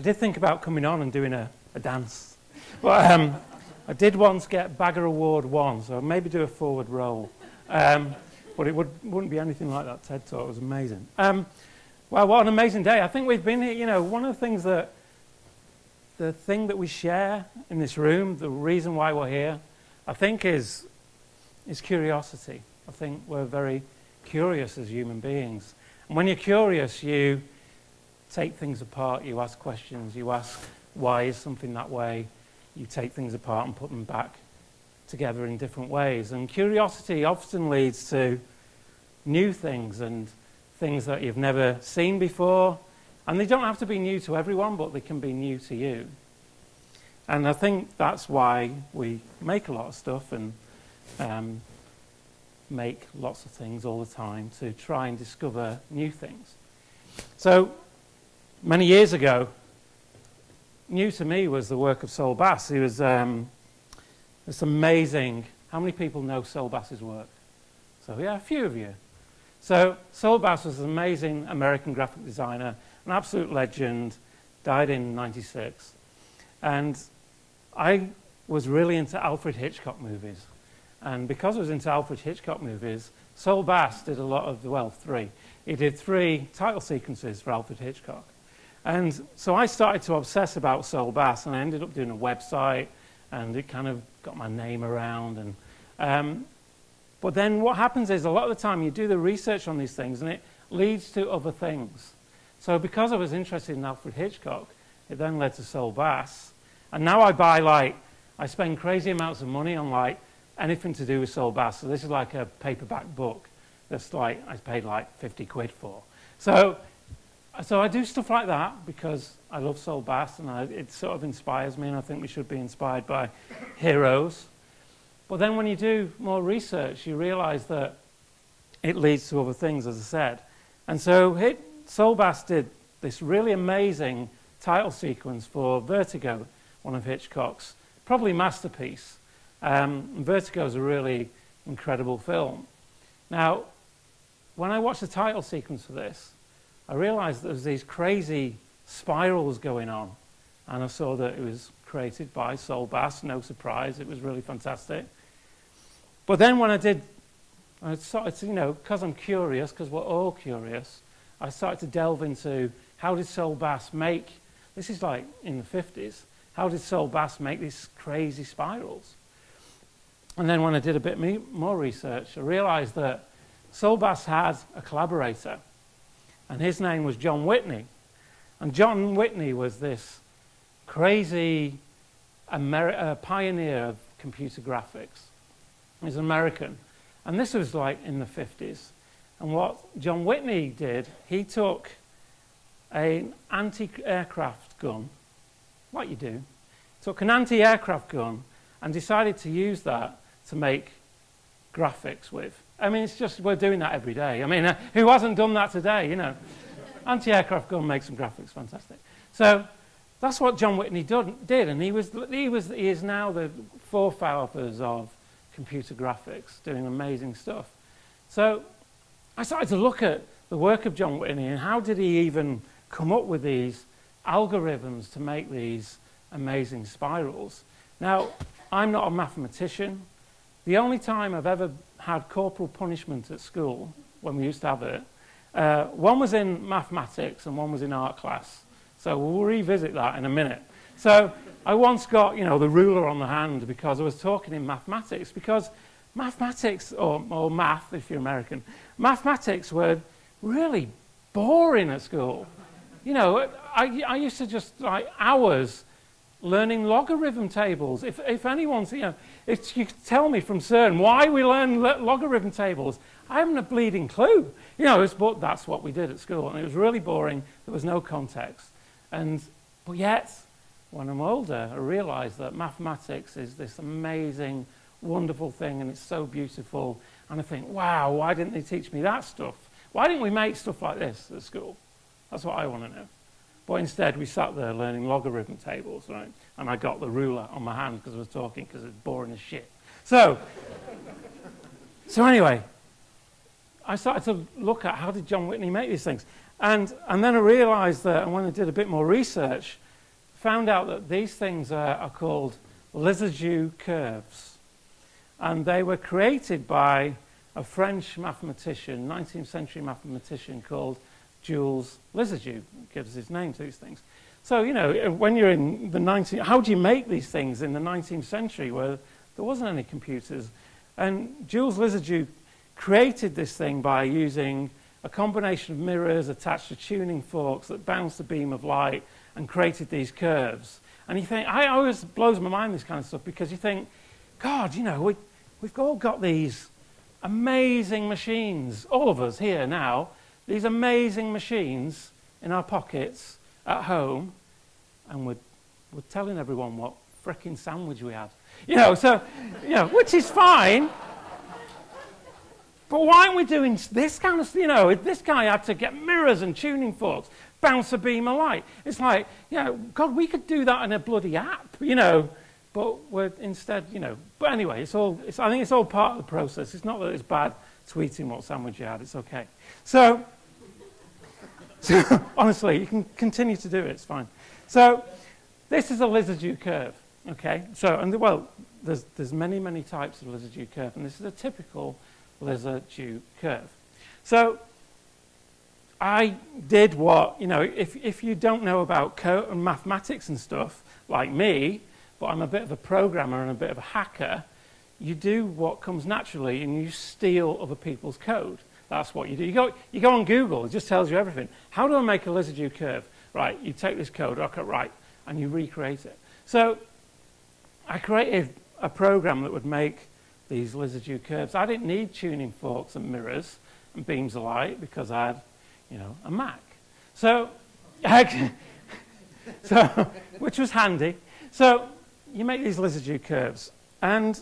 did think about coming on and doing a dance. But I did once get Bagger Award 1, so I'd maybe do a forward roll. But it wouldn't be anything like that TED Talk. It was amazing. Well, what an amazing day. I think we've been here, you know, one of the things that, the thing that we share in this room, the reason why we're here, I think is curiosity. I think we're very curious as human beings. And when you're curious, you take things apart, you ask questions, you ask why is something that way, you take things apart and put them back together in different ways. And curiosity often leads to new things and things that you've never seen before. And they don't have to be new to everyone, but they can be new to you. And I think that's why we make a lot of stuff and make lots of things all the time to try and discover new things. So many years ago, new to me was the work of Saul Bass. He was this amazing. How many people know Saul Bass's work? So yeah, a few of you. So Saul Bass was an amazing American graphic designer, an absolute legend, died in '96. And I was really into Alfred Hitchcock movies. And because I was into Alfred Hitchcock movies, Saul Bass did a lot of, well, 3. He did 3 title sequences for Alfred Hitchcock. And so I started to obsess about Saul Bass, and I ended up doing a website, and it kind of got my name around. And but then what happens is a lot of the time you do the research on these things, and it leads to other things. So because I was interested in Alfred Hitchcock, it then led to Saul Bass. And now I spend crazy amounts of money on like anything to do with Saul Bass. So this is like a paperback book that's like I paid like 50 quid for. So I do stuff like that because I love Saul Bass, and it sort of inspires me, and I think we should be inspired by heroes. But then when you do more research, you realize that it leads to other things, as I said. And so Saul Bass did this really amazing title sequence for Vertigo, one of Hitchcock's probably masterpiece. Vertigo is a really incredible film. Now, when I watched the title sequence for this, I realized there was these crazy spirals going on. And I saw that it was created by Saul Bass, no surprise, it was really fantastic. But then when I started to, you know, because I'm curious, because we're all curious, I started to delve into how did Saul Bass make, this is like in the 50s, how did Saul Bass make these crazy spirals? And then when I did a bit more research, I realized that Saul Bass had a collaborator, and his name was John Whitney. And John Whitney was this crazy pioneer of computer graphics. He's an American. And this was like in the 50s. And what John Whitney did, he took an anti-aircraft gun, like you do, took an anti-aircraft gun and decided to use that to make graphics with. I mean, it's just, we're doing that every day. I mean, who hasn't done that today, you know? Anti-aircraft gun makes some graphics, fantastic. So that's what John Whitney did, and he is now the forefathers of computer graphics, doing amazing stuff. So I started to look at the work of John Whitney and how did he even come up with these algorithms to make these amazing spirals. Now, I'm not a mathematician. The only time I've ever had corporal punishment at school, when we used to have it, one was in mathematics and one was in art class. So we'll revisit that in a minute. So I once got, you know, the ruler on the hand because I was talking in mathematics, because mathematics, or math if you're American, mathematics were really boring at school. You know, I used to just like hours learning logarithm tables. If anyone's, you know, if you could tell me from CERN why we learn logarithm tables, I haven't a bleeding clue. You know, but that's what we did at school, and it was really boring. There was no context. But yet, when I'm older, I realized that mathematics is this amazing, wonderful thing, and it's so beautiful. And I think, wow, why didn't they teach me that stuff? Why didn't we make stuff like this at school? That's what I want to know. But instead, we sat there learning logarithm tables, right? And I got the ruler on my hand because I was talking, because it's boring as shit. So anyway, I started to look at how did John Whitney make these things. And then I realized that, and when I did a bit more research, found out that these things are called Lissajous curves. And they were created by a French mathematician, 19th century mathematician called Jules Lissajous, gives his name to these things. So, you know, when you're in the 19th, how do you make these things in the 19th century where there wasn't any computers? And Jules Lissajous created this thing by using a combination of mirrors attached to tuning forks that bounced a beam of light and created these curves. And you think, I always blows my mind, this kind of stuff, because you think, God, you know, we've all got these amazing machines, all of us here now, these amazing machines in our pockets at home, and we're telling everyone what frickin' sandwich we had. You know, so, you know, which is fine. But why aren't we doing this kind of, you know, this guy had to get mirrors and tuning forks, bounce a beam of light. It's like, you know, God, we could do that in a bloody app, you know, but we're instead, you know. But anyway, I think it's all part of the process. It's not that it's bad tweeting what sandwich you had. It's okay. So honestly, you can continue to do it. It's fine. So this is a Lissajous curve, okay? So, and well, there's many, many types of Lissajous curve, and this is a typical Lissajous curve. So I did what, you know, if you don't know about code and mathematics and stuff like me, but I'm a bit of a programmer and a bit of a hacker, you do what comes naturally and you steal other people's code. That's what you do. You go on Google, it just tells you everything. How do I make a Lissajous curve? Right, you take this code, okay, right, and you recreate it. So I created a program that would make these Lissajous curves. I didn't need tuning forks and mirrors and beams of light because I had, you know, a Mac. So, which was handy. So you make these Lissajous curves, and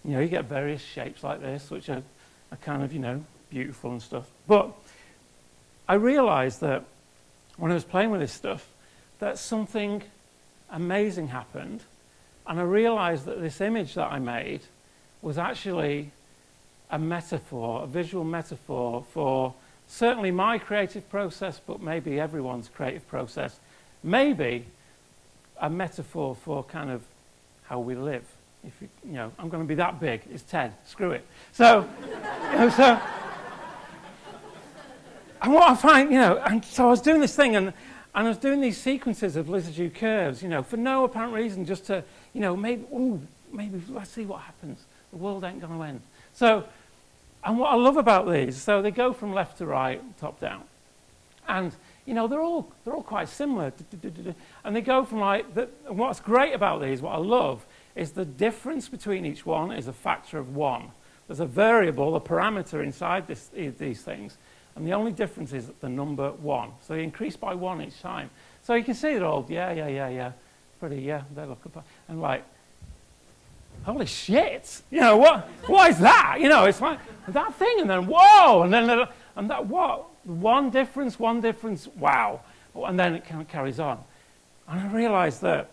you know, you get various shapes like this, which are kind of, you know, beautiful and stuff. But I realized that when I was playing with this stuff, that something amazing happened, and I realized that this image that I made was actually a metaphor, a visual metaphor for certainly my creative process, but maybe everyone's creative process. Maybe a metaphor for kind of how we live. If you know, I'm going to be that big. It's TED. Screw it. So, you know, and what I find, you know, and so I was doing this thing, and I was doing these sequences of Lissajous curves, you know, for no apparent reason, just to, you know, maybe let's see what happens. The world ain't going to end. So, and what I love about these, so they go from left to right, top down, and you know, they're all quite similar, and they go from like. And what's great about these, what I love, is the difference between each one is a factor of 1. There's a variable, a parameter inside these things, and the only difference is the number 1. So they increase by 1 each time. So you can see it all. Yeah. Pretty. Yeah, they look up, and like. Holy shit! You know, what is that? You know, it's like that thing, and then whoa, and then and that what? One difference, wow. And then it kind of carries on. And I realized that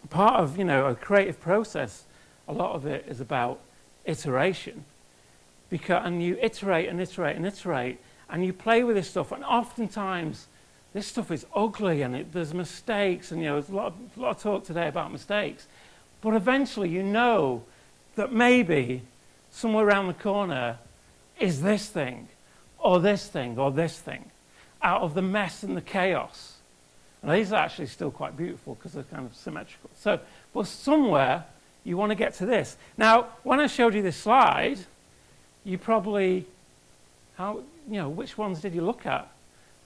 part of, you know, a creative process, a lot of it is about iteration. And you iterate and iterate and iterate, and you play with this stuff, and oftentimes this stuff is ugly, and there's mistakes, and you know, there's a lot of talk today about mistakes. But eventually you know that maybe somewhere around the corner is this thing, or this thing, or this thing, out of the mess and the chaos. And these are actually still quite beautiful because they're kind of symmetrical. So, but somewhere you want to get to this. Now, when I showed you this slide, you probably, you know, which ones did you look at?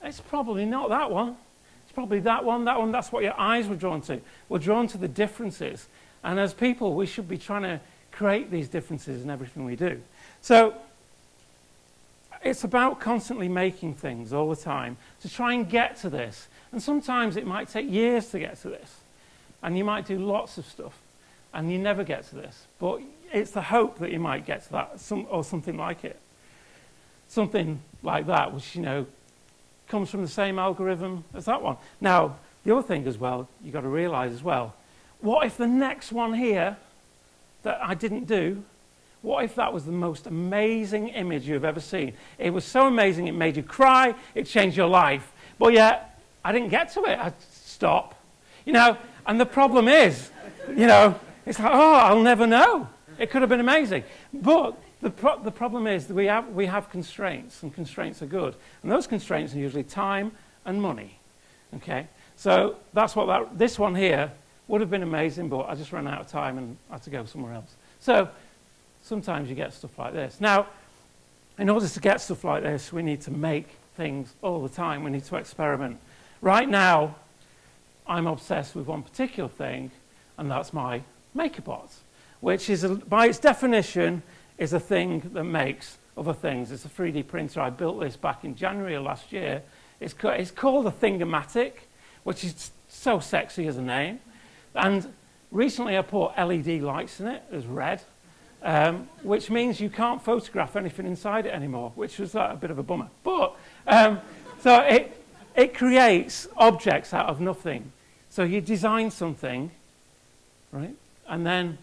It's probably not that one. It's probably that one, that one. That's what your eyes were drawn to. We're drawn to the differences. And as people, we should be trying to create these differences in everything we do. So it's about constantly making things all the time to try and get to this. And sometimes it might take years to get to this. And you might do lots of stuff, and you never get to this. But it's the hope that you might get to that, or something like it. Something like that, which, you know, comes from the same algorithm as that one. Now, the other thing as well, you've got to realize as well, what if the next one here that I didn't do, what if that was the most amazing image you've ever seen? It was so amazing it made you cry, it changed your life, but yet I didn't get to it. I'd stop. You know, and the problem is, you know, it's like, oh, I'll never know. It could have been amazing. But the problem is that we have constraints, and constraints are good. And those constraints are usually time and money. Okay? So that's what this one here would have been amazing, but I just ran out of time and had to go somewhere else. So sometimes you get stuff like this. Now, in order to get stuff like this, we need to make things all the time. We need to experiment. Right now, I'm obsessed with one particular thing, and that's my Makerbot, which is, by its definition, is a thing that makes other things. It's a 3D printer. I built this back in January of last year. It's called a Thingomatic, which is so sexy as a name. And recently I put LED lights in it as red, which means you can't photograph anything inside it anymore, which was a bit of a bummer. But, so it creates objects out of nothing. So you design something, right? And then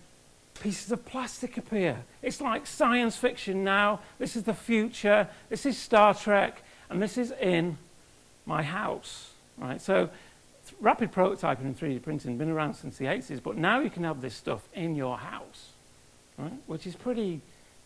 pieces of plastic appear. It's like science fiction now. This is the future. This is Star Trek. And this is in my house, right? So rapid prototyping and 3D printing have been around since the 80s, but now you can have this stuff in your house, right? Which is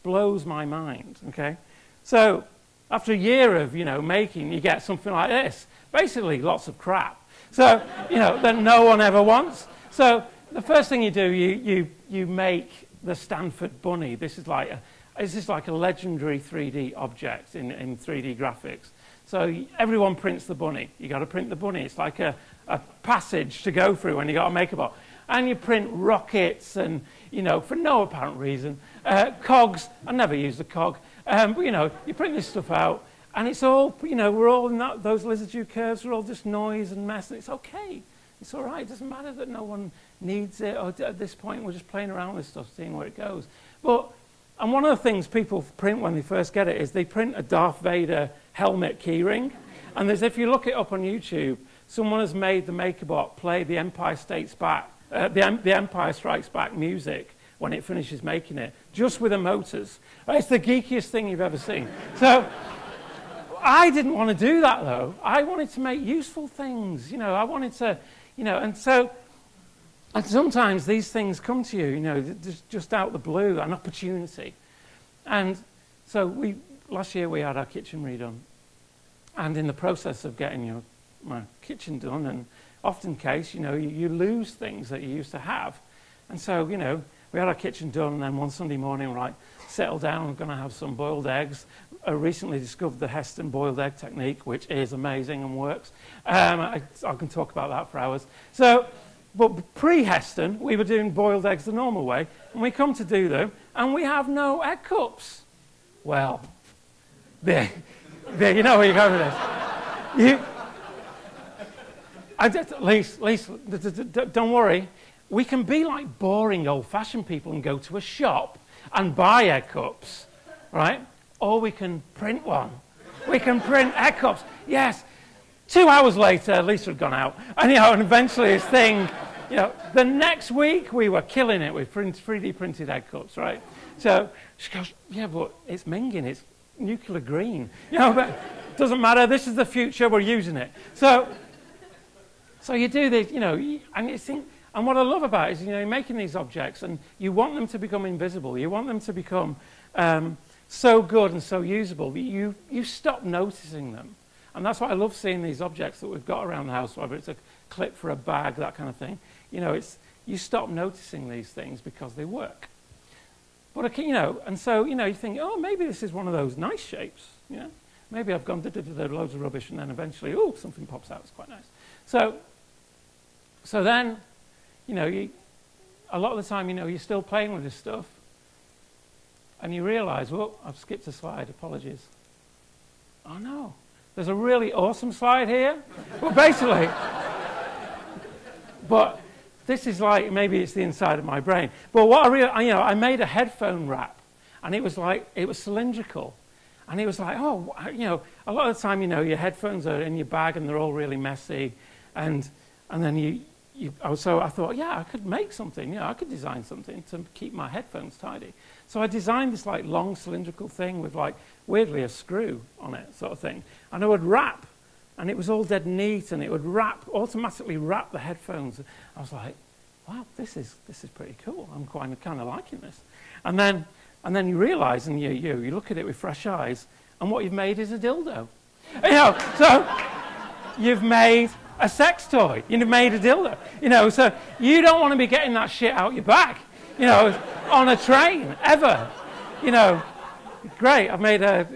blows my mind, okay? So after a year of, you know, making, you get something like this. Basically, lots of crap. So, you know, that no one ever wants. So the first thing you do, you make the Stanford Bunny. This is like a legendary 3D object in 3D graphics. So everyone prints the bunny. You got to print the bunny. It's like a passage to go through when you got a Makerbot. And you print rockets and, you know, for no apparent reason. Cogs. I never used a cog. But, you know, you print this stuff out. And it's all, you know, we're all in those Lizard curves. We're all just noise and mess. And it's okay. It's all right. It doesn't matter that no one needs it. Or at this point, we're just playing around with stuff, seeing where it goes. And one of the things people print when they first get it is they print a Darth Vader helmet keyring. And if you look it up on YouTube, someone has made the Makerbot play the Empire Strikes Back music when it finishes making it, just with the motors. It's the geekiest thing you've ever seen. So I didn't want to do that, though. I wanted to make useful things. You know, I wanted to, you know, and sometimes these things come to you, you know, just out the blue, an opportunity. And so last year we had our kitchen redone. And in the process of getting my kitchen done, and often case, you know, you lose things that you used to have. And so, you know, we had our kitchen done, and then one Sunday morning, we're like, settle down, we're going to have some boiled eggs. I recently discovered the Heston boiled egg technique, which is amazing and works. I can talk about that for hours. So, but pre-Heston, we were doing boiled eggs the normal way, and we come to do them, and we have no egg cups. Well, there, you know where you're going with this. Lise, don't worry. We can be like boring old-fashioned people and go to a shop and buy egg cups, right? Or we can print one. We can print egg cups. Yes. 2 hours later, Lisa had gone out. And, you know, and eventually this thing, you know, the next week we were killing it with 3D printed egg cups, right? So she goes, yeah, but it's Minging, it's nuclear green. You know, but it doesn't matter. This is the future. We're using it. So you do this, you know, and you think, and what I love about it is, you know, you're making these objects and you want them to become invisible. You want them to become so good and so usable that you stop noticing them. And that's why I love seeing these objects that we've got around the house, whether it's a clip for a bag, that kind of thing. You know, you stop noticing these things because they work. But, you know, and so, you know, you think, oh, maybe this is one of those nice shapes, you know. Maybe I've gone loads of rubbish and then eventually, oh, something pops out. It's quite nice. So then, you know, a lot of the time, you know, you're still playing with this stuff and you realize, well, I've skipped a slide. Apologies. Oh, no. There's a really awesome slide here. Well, basically, but this is like, maybe it's the inside of my brain. But what I made a headphone wrap, and it was cylindrical. And it was like, oh, you know, a lot of the time, you know, your headphones are in your bag and they're all really messy. And then so I thought, yeah, I could make something. You know, I could design something to keep my headphones tidy. So I designed this like long cylindrical thing with like weirdly a screw on it, sort of thing. And I would wrap and it was all dead neat, and it would automatically wrap the headphones. I was like, wow, this is pretty cool. I'm kind of liking this. And then you realise, and you look at it with fresh eyes, and what you've made is a dildo. You know, so you've made a sex toy. You've made a dildo. You know, so you don't want to be getting that shit out your back, you know, on a train ever. You know, great. I've made a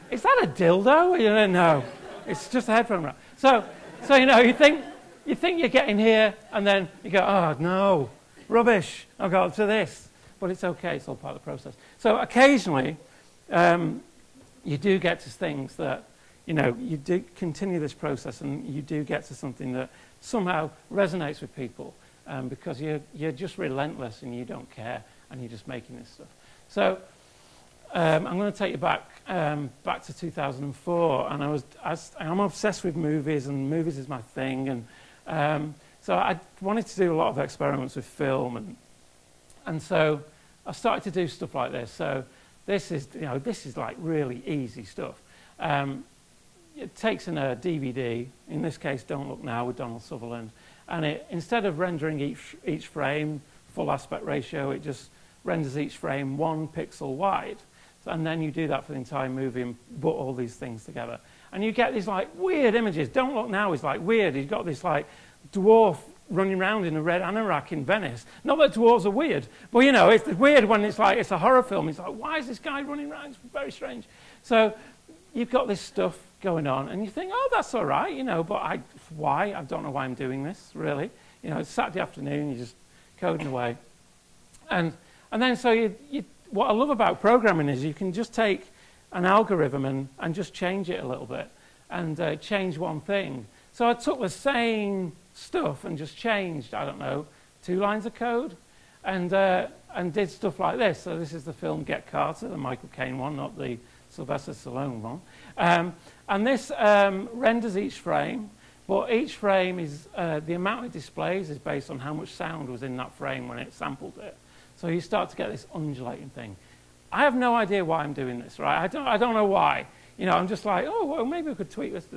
Is that a dildo? You know, no, it's just a headphone wrap. So you know, you think you're getting here, and then you go, oh no, rubbish. I've got to this, but it's okay. It's all part of the process. So occasionally, you do get to things that, you know, you do continue this process, and you do get to something that somehow resonates with people, because you're just relentless and you don't care, and you're just making this stuff. So I'm going to take you back to 2004, and I'm obsessed with movies, and movies is my thing, and so I wanted to do a lot of experiments with film, and so I started to do stuff like this. So this is like really easy stuff. It takes in a DVD, in this case Don't Look Now with Donald Sutherland, and it, instead of rendering each frame full aspect ratio, it just renders each frame 1 pixel wide. And then you do that for the entire movie and put all these things together. And you get these like weird images. Don't Look Now is like weird. You've got this like dwarf running around in a red anorak in Venice. Not that dwarves are weird, but you know, it's weird when it's like, it's a horror film. It's like, why is this guy running around? It's very strange. So you've got this stuff going on, and you think, oh, that's all right, you know, but why? I don't know why I'm doing this, really. You know, it's Saturday afternoon, you're just coding away. And then so what I love about programming is you can just take an algorithm and just change it a little bit, and change one thing. So I took the same stuff and just changed, I don't know, 2 lines of code, and did stuff like this. So this is the film Get Carter, the Michael Caine one, not the Sylvester Stallone one. And this renders each frame, but each frame is, the amount it displays is based on how much sound was in that frame when it sampled it. So you start to get this undulating thing. I have no idea why I'm doing this, right? I don't know why. You know, I'm just like, oh, well, maybe we could tweak this.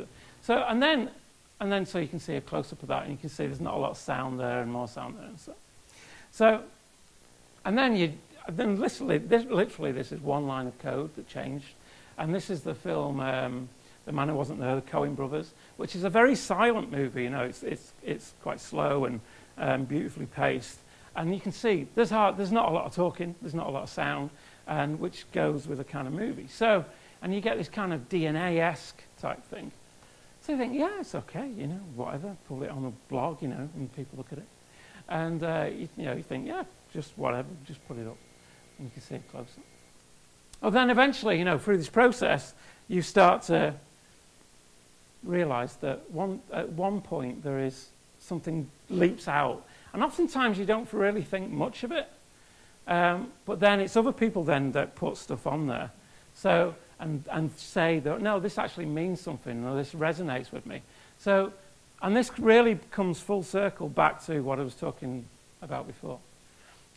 So, and then so you can see a close-up of that, and you can see there's not a lot of sound there and more sound there and stuff. So, and then literally this is 1 line of code that changed. And this is the film, The Man Who Wasn't There, the Coen Brothers, which is a very silent movie. You know, it's quite slow and beautifully paced. And you can see there's not a lot of talking, there's not a lot of sound, and which goes with a kind of movie. So, and you get this kind of DNA-esque type thing. So you think, yeah, it's okay, you know, whatever. Put it on a blog, you know, and people look at it. And you think, yeah, just whatever, just put it up, and you can see it close up. Well, then eventually, you know, through this process, you start to realize that at one point there is something leaps out. And oftentimes you don't really think much of it. But then it's other people then that put stuff on there. So, and say that, no, this actually means something, or this resonates with me. So, and this really comes full circle back to what I was talking about before.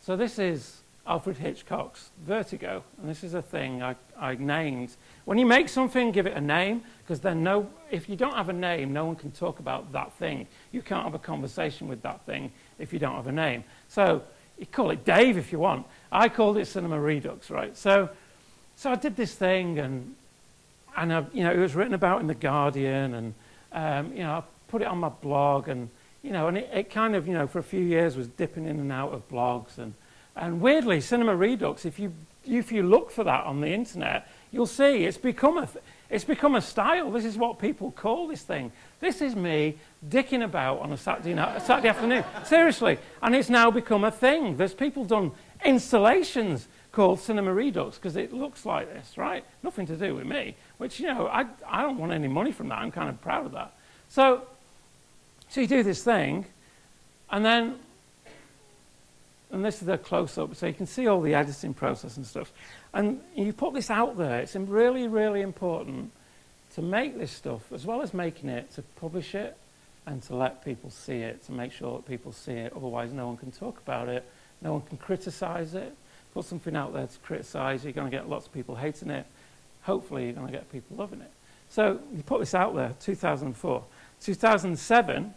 So this is Alfred Hitchcock's Vertigo, and this is a thing I named. When you make something, give it a name, because then if you don't have a name, no one can talk about that thing. You can't have a conversation with that thing if you don't have a name. So you call it Dave if you want. I called it Cinema Redux, right? So I did this thing, and you know, it was written about in The Guardian, and you know, I put it on my blog, and you know, and it kind of, you know, for a few years was dipping in and out of blogs, and weirdly, Cinema Redux, if you look for that on the internet, you'll see it's become a style. This is what people call this thing. This is me dicking about on a Saturday afternoon. Seriously. And it's now become a thing. There's people done installations called Cinema Redux because it looks like this, right? Nothing to do with me, which, you know, I don't want any money from that. I'm kind of proud of that. So you do this thing, and this is a close-up, so you can see all the editing process and stuff. And you put this out there. It's really, really important to make this stuff, as well as making it, to publish it and to let people see it, to make sure that people see it. Otherwise, no one can talk about it. No one can criticize it. Put something out there to criticize, you're going to get lots of people hating it. Hopefully, you're going to get people loving it. So you put this out there, 2004. 2007,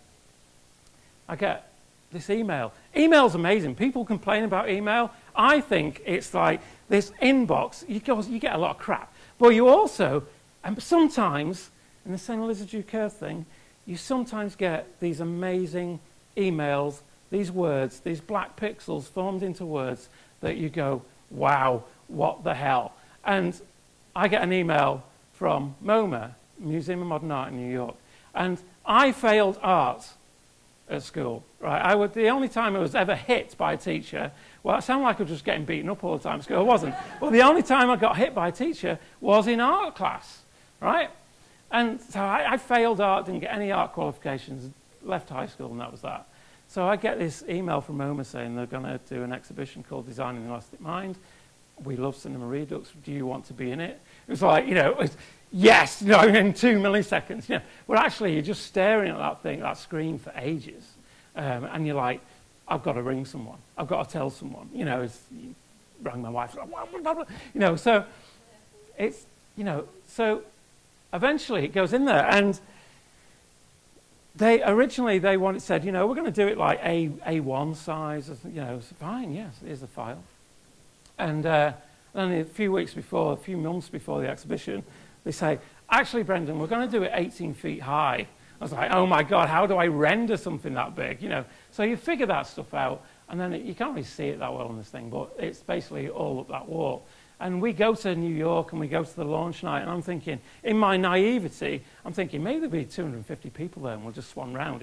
I get this email. Email's amazing. People complain about email. I think it's like this inbox. You get a lot of crap. But you also, and sometimes, in the same Lizard curve thing, you sometimes get these amazing emails, these words, these black pixels formed into words that you go, wow, what the hell? And I get an email from MoMA, Museum of Modern Art in New York, and I failed art at school, right? The only time I was ever hit by a teacher, well, it sounded like I was just getting beaten up all the time at school. I wasn't. Well, the only time I got hit by a teacher was in art class, right? And so I failed art, didn't get any art qualifications, left high school, and that was that. So I get this email from MoMA saying they're going to do an exhibition called Designing the Elastic Mind. We love Cinema Redux. Do you want to be in it? It was like, it was, yes, in 2 milliseconds. But actually, you're just staring at that thing, that screen for ages. And you're like, I've got to ring someone. I've got to tell someone. Rang my wife. So it's, so eventually it goes in there. And originally they said, we're going to do it like A1 size. So fine, yes, here's the file. And then a few months before the exhibition, they say, actually, Brendan, we're going to do it 18 feet high. I was like, oh my God, how do I render something that big? So you figure that stuff out, and then you can't really see it that well on this thing, but it's basically all up that wall. And we go to New York, and we go to the launch night, and I'm thinking, in my naivety, I'm thinking, maybe there'll be 250 people there, and we'll just swan round,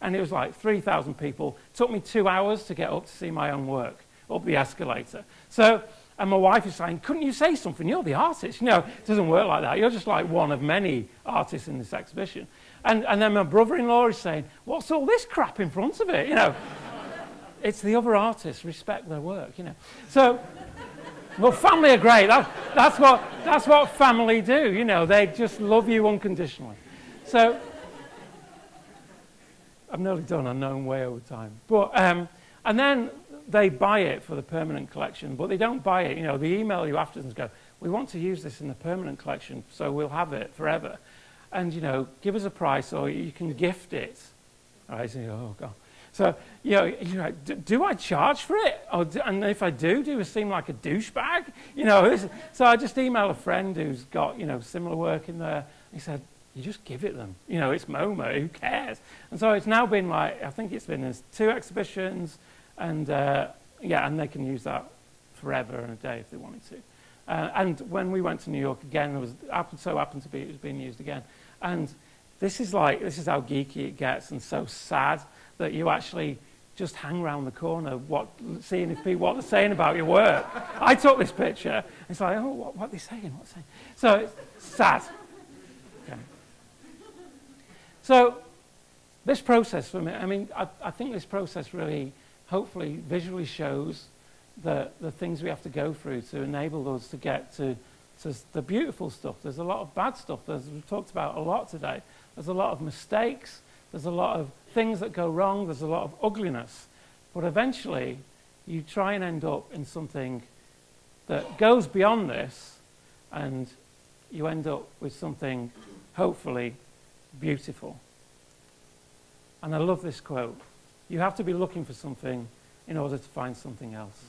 And it was like 3,000 people. It took me 2 hours to get up to see my own work, up the escalator. So, and my wife is saying, couldn't you say something? You're the artist. It doesn't work like that. You're just like one of many artists in this exhibition. And then my brother-in-law is saying, what's all this crap in front of it? It's the other artists, respect their work, So, well, family are great. That's what family do, They just love you unconditionally. So, I'm nearly done. I know I'm way over time. But, and then they buy it for the permanent collection, but they don't buy it. They email you after and go, we want to use this in the permanent collection, so we'll have it forever. And, give us a price, or you can gift it. All right, so oh, God. So, do I charge for it? And if I do I seem like a douchebag? So I just emailed a friend who's got, similar work in there. He said, you just give it them. It's MoMA, who cares? And so it's now been I think it's been 2 exhibitions, and and they can use that forever and a day if they wanted to. And when we went to New York again, it happened to be it was being used again. And this is how geeky it gets, and so sad that you actually just hang around the corner, seeing if people what they're saying about your work. I took this picture. It's like, oh, what are they saying? What's they saying? So it's sad. Okay. So this process for me, I think this process really, hopefully, visually shows the things we have to go through to enable us to get to the beautiful stuff. There's a lot of bad stuff, as we've talked about a lot today. There's a lot of mistakes. There's a lot of things that go wrong. There's a lot of ugliness. But eventually, you try and end up in something that goes beyond this, and you end up with something, hopefully, beautiful. And I love this quote. You have to be looking for something in order to find something else.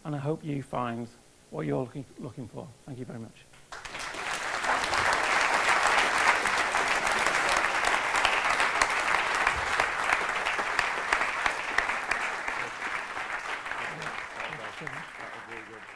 And I hope you find what you're looking for. Thank you very much. That was really good.